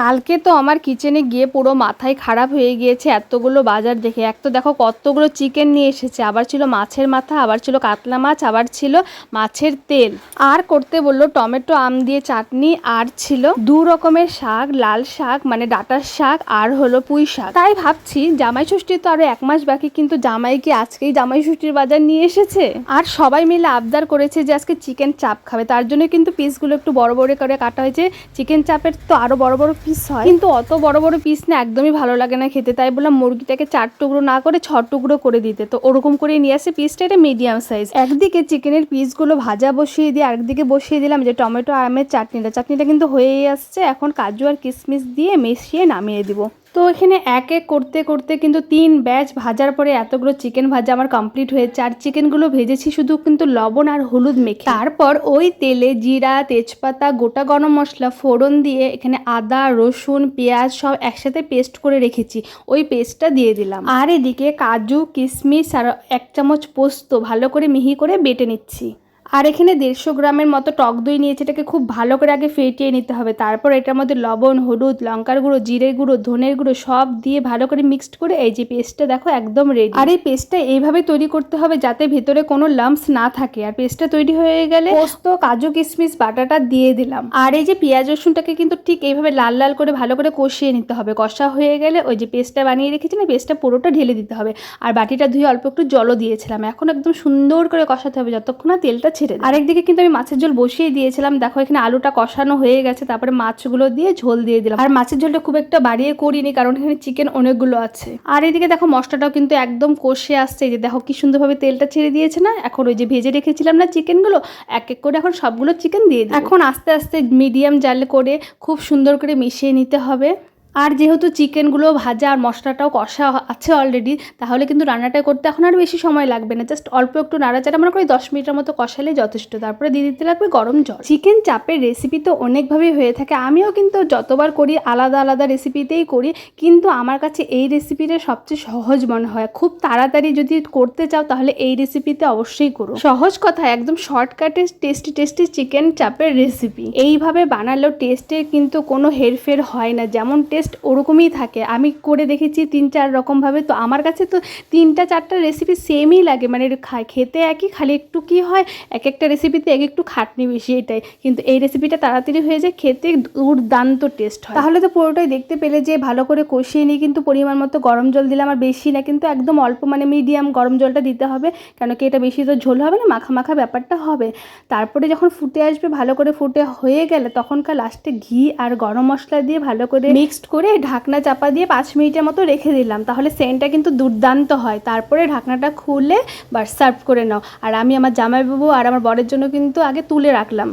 কালকে তো আমার কিচেনে গিয়ে পুরো মাথায় খারাপ হয়ে গিয়েছে এতগুলো বাজার দেখে। এক তো দেখো কতগুলো চিকেন নিয়ে এসেছে, আবার ছিল মাছের মাথা, আবার ছিল কাতলা মাছ, আবার ছিল মাছের তেল, আর করতে বললো টমেটো আম দিয়ে চাটনি, আর ছিল 2 রকমের শাক, লাল শাক মানে ডাঁটার শাক, আর হলো পুঁই শাক। তাই ভাবছি জামাই ষষ্ঠীর তো আরো 1 মাস বাকি, কিন্তু জামাই কি আজকেই জামাই ষষ্ঠীর বাজার নিয়ে এসেছে। আর সবাই মিলে আবদার করেছে যে আজকে চিকেন চাপ খাবে, তার জন্য কিন্তু পিসগুলো একটু বড় বড় করে কাটা হয়েছে। চিকেন চাপের তো আরো বড় বড় পিস হয়, কিন্তু অত বড় বড় পিস না একদমই ভালো লাগে না খেতে। তাই বললাম মুরগিটাকে 4 টুকরো না করে 6 টুকরো করে দিতে, তো ওরকম করে নিয়ে আসে পিসটা, এটা মিডিয়াম সাইজ। একদিকে চিকেনের পিসগুলো ভাজা বসিয়ে দিয়ে আরেকদিকে বসিয়ে দিলাম যে টমেটো আমের চাটনিটা কিন্তু হয়েই আসছে। এখন কাজু আর কিশমিশ দিয়ে মিশিয়ে নামিয়ে দিব। তো এখানে এক এক করতে করতে কিন্তু 3 ব্যাচ ভাজার পরে এতগুলো চিকেন ভাজা আমার কমপ্লিট হয়েছে। আর চিকেনগুলো ভেজেছি শুধু কিন্তু লবণ আর হলুদ মেখে। তারপর ওই তেলে জিরা, তেজপাতা, গোটা গরম মশলা ফোড়ন দিয়ে এখানে আদা, রসুন, পেঁয়াজ সব একসাথে পেস্ট করে রেখেছি, ওই পেস্টটা দিয়ে দিলাম। আর এদিকে কাজু, কিশমিশ আর 1 চামচ পোস্ত ভালো করে মিহি করে বেটে নিচ্ছি। আর এখানে 150 গ্রামের মতো টক দই নিয়েছে, এটাকে খুব ভালো করে আগে ফেটিয়ে নিতে হবে। তারপর এটার মধ্যে লবণ, হলুদ, লঙ্কার গুঁড়ো, জিরে গুঁড়ো, ধনের গুঁড়ো সব দিয়ে ভালো করে মিক্সড করে এই যে পেস্টটা দেখো একদম রেডি। আর এই পেস্টটা এইভাবে তৈরি করতে হবে যাতে ভেতরে কোনো লাম্পস না থাকে। আর পেস্টটা তৈরি হয়ে গেলে পোস্ত, কাজু, কিশমিশ বাটাটা দিয়ে দিলাম। আর এই যে পেঁয়াজ রসুনটাকে কিন্তু ঠিক এইভাবে লাল লাল করে ভালো করে কষিয়ে নিতে হবে। কষা হয়ে গেলে ওই যে পেস্টটা বানিয়ে রেখেছি না, পেস্টটা পুরোটা ঢেলে দিতে হবে। আর বাটিটা ধুয়ে অল্প একটু জলও দিয়েছিলাম। এখন একদম সুন্দর করে কষাতে হবে যতক্ষণ না তেলটা ছেড়ে দেয়। আরেকদিকে কিন্তু আমি মাছের ঝোল বসিয়ে দিয়েছিলাম। দেখো এখানে আলুটা কষানো হয়ে গেছে, তারপরে মাছগুলো দিয়ে ঝোল দিয়ে দিলাম। আর মাছের ঝোলটা খুব একটা বাড়িয়ে করিনি, কারণ এখানে চিকেন অনেকগুলো আছে। আর এদিকে দেখো মশলাটাও কিন্তু একদম কষে আসছে, এই যে দেখো কি সুন্দরভাবে তেলটা ছেড়ে দিয়েছে না। এখন ওই যে ভেজে রেখেছিলাম না চিকেনগুলো, এক এক করে এখন সবগুলো চিকেন দিয়ে দিই। এখন আস্তে আস্তে মিডিয়াম জাল করে খুব সুন্দর করে মিশিয়ে নিতে হবে। আর যেহেতু চিকেনগুলো ভাজা আর মশলাটাও কষা আছে অলরেডি, তাহলে কিন্তু রান্নাটা করতে এখন আর বেশি সময় লাগবে না। জাস্ট অল্প একটু নাড়াচাড়া মনে করি 10 মিনিটের মতো কষালে যথেষ্ট। তারপরে দিয়ে দিতে লাগবে গরম জল। চিকেন চাপের রেসিপি তো অনেকভাবেই হয়ে থাকে, আমিও কিন্তু যতবার করি আলাদা আলাদা রেসিপিতেই করি, কিন্তু আমার কাছে এই রেসিপিটা সবচেয়ে সহজ মনে হয়। খুব তাড়াতাড়ি যদি করতে চাও তাহলে এই রেসিপিতে অবশ্যই করো। সহজ কথা, একদম শর্টকাটে টেস্টি টেস্টি চিকেন চাপের রেসিপি। এইভাবে বানালেও টেস্টের কিন্তু কোনো হেরফের হয় না, যেমন টেস্ট ওরকমই থাকে। আমি করে দেখেছি 3-4 রকমভাবে, তো আমার কাছে তো 3-4টা রেসিপি সেমই লাগে, মানে খেতে একই, খালি একটু কি হয় এক একটা রেসিপিতে এক একটু খাটনি বেশি, এটাই। কিন্তু এই রেসিপিটা তাড়াতাড়ি হয়ে যায়, খেতে দুর্দান্ত টেস্ট হয়। তাহলে তো পুরোটাই দেখতে পেলে যে ভালো করে কষিয়ে নিই, কিন্তু পরিমাণ মতো গরম জল দিলাম, আর বেশি না কিন্তু একদম অল্প, মানে মিডিয়াম গরম জলটা দিতে হবে, কেন কি এটা বেশি তো ঝোল হবে না, মাখা মাখা ব্যাপারটা হবে। তারপরে যখন ফুটে আসবে, ভালো করে ফুটে হয়ে গেলে তখনকার লাস্টে ঘি আর গরম মশলা দিয়ে ভালো করে মিক্সড করে ঢাকনা চাপা দিয়ে 5 মিনিটের মতো রেখে দিলাম, তাহলে সেন্টটা কিন্তু দুর্দান্ত হয়। তারপরে ঢাকনাটা খুলে বাস সার্ভ করে নাও। আর আমি আমার জামাইবাবু আর আমার বরের জন্য কিন্তু আগে তুলে রাখলাম।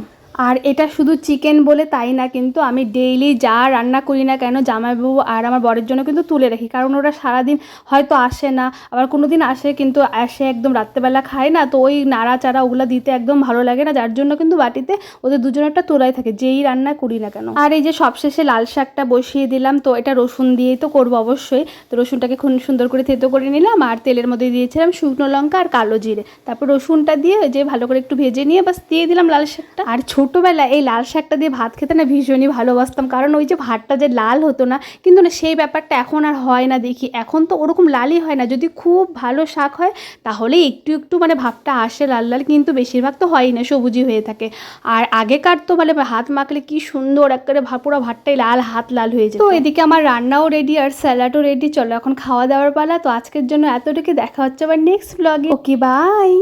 আর এটা শুধু চিকেন বলে তাই না, কিন্তু আমি ডেইলি যা রান্না করি না কেন জামাইবাবু আর আমার বরের জন্য কিন্তু তুলে রাখি, কারণ ওরা সারাদিন হয়তো আসে না, আবার কোনো দিন আসে কিন্তু আসে একদম রাত্রেবেলা খায় না, তো ওই নাড়াচাড়া ওগুলো দিতে একদম ভালো লাগে না, যার জন্য কিন্তু বাটিতে ওদের দুজনেরটা তোলাই থাকে যেই রান্না করি না কেন। আর এই যে সবশেষে লাল শাকটা বসিয়ে দিলাম, তো এটা রসুন দিয়েই তো করবো অবশ্যই। তো রসুনটাকে খুব সুন্দর করে থেতো করে নিলাম, আর তেলের মধ্যে দিয়েছিলাম শুকনো লঙ্কা আর কালো জিরে, তারপর রসুনটা দিয়ে যে ভালো করে একটু ভেজে নিয়ে বাস দিয়ে দিলাম লাল শাকটা। আর ছোটোবেলায় এই লাল শাকটা দিয়ে ভাত খেতে না ভীষণই ভালোবাসতাম, কারণ ওই যে ভাতটা যে লাল হতো না, কিন্তু না সেই ব্যাপারটা এখন আর হয় না দেখি। এখন তো ওরকম লালই হয় না, যদি খুব ভালো শাক হয় তাহলে একটু একটু মানে ভাবটা আসে লাল লাল, কিন্তু বেশিরভাগ তো হয়ই না, সবুজই হয়ে থাকে। আর আগেকার তো মানে হাত মাখলে কি সুন্দর একেবারে পুরো ভাতটাই লাল, হাত লাল হয়ে যেত। তো এদিকে আমার রান্নাও রেডি আর স্যালাডও রেডি, চলো এখন খাওয়া দাওয়ার পালা। তো আজকের জন্য এতটুকু, দেখা হচ্ছে আবার নেক্সট ব্লগে। Okay bye.